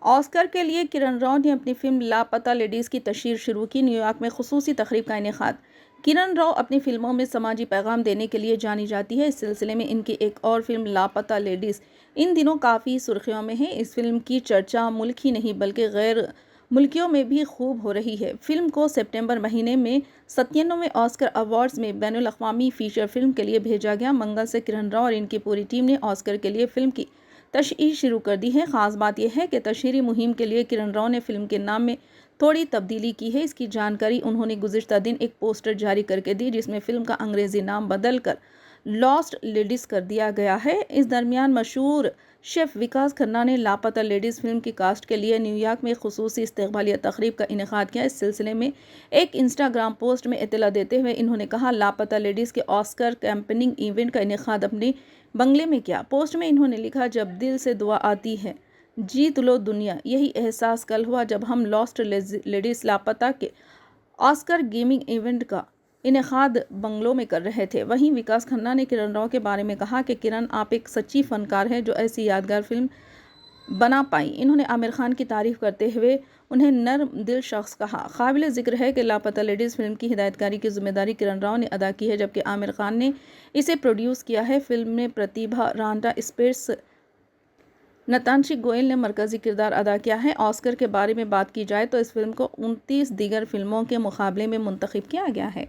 Oscar के लिए किरण राव ने अपनी फिल्म लापता लेडीज़ की तशहीर शुरू की। न्यूयॉर्क में खुसूसी तकरीब का इनेकाद। किरण राव अपनी फिल्मों में समाजी पैगाम देने के लिए जानी जाती है। इस सिलसिले में इनकी एक और फिल्म लापता लेडीज़ इन दिनों काफ़ी सुर्खियों में है। इस फिल्म की चर्चा मुल्क ही नहीं बल्कि गैर मुल्कियों में भी खूब हो रही है। फिल्म को सितंबर महीने में 97वें ऑस्कर अवार्ड्स में बैनुल अक़वामी फ़ीचर फिल्म के लिए भेजा गया। मंगल से किरण राव और इनकी पूरी टीम ने ऑस्कर के लिए फिल्म की तशहीर शुरू कर दी है। ख़ास बात यह है कि तशहीरी मुहिम के लिए किरण राव ने फिल्म के नाम में थोड़ी तब्दीली की है। इसकी जानकारी उन्होंने गुज़िश्ता दिन एक पोस्टर जारी करके दी, जिसमें फिल्म का अंग्रेज़ी नाम बदल कर लॉस्ट लेडीज़ कर दिया गया है। इस दरमियान मशहूर शेफ़ विकास खन्ना ने लापता लेडीज़ फिल्म की कास्ट के लिए न्यूयॉर्क में खुसूसी इस्तक़बालिया तक़रीब का इनेकाद किया। इस सिलसिले में एक इंस्टाग्राम पोस्ट में इत्तला देते हुए इन्होंने कहा, लापता लेडीज़ के ऑस्कर कैंपेनिंग इवेंट का इनेकाद अपने बंगले में किया। पोस्ट में इन्होंने लिखा, जब दिल से दुआ आती है जीत लो दुनिया, यही एहसास कल हुआ जब हम लॉस्ट लेडीज़ लापता के ऑस्कर गेमिंग इवेंट का इनेकाद बंगलों में कर रहे थे। वहीं विकास खन्ना ने किरण राव के बारे में कहा कि किरण, आप एक सच्ची फ़नकार है जो ऐसी यादगार फिल्म बना पाई। इन्होंने आमिर खान की तारीफ़ करते हुए उन्हें नर्म दिल शख्स कहा। काबिल ज़िक्र है कि लापता लेडीज़ फिल्म की हिदायतकारी की जिम्मेदारी किरण राव ने अदा की है, जबकि आमिर खान ने इसे प्रोड्यूस किया है। फिल्म में प्रतिभा रांडा स्पेस नतांशी गोयल ने मरकज़ी किरदार अदा किया है। ऑस्कर के बारे में बात की जाए तो इस फिल्म को 29 दीगर फिल्मों के मुकाबले में मुंतखब किया गया है।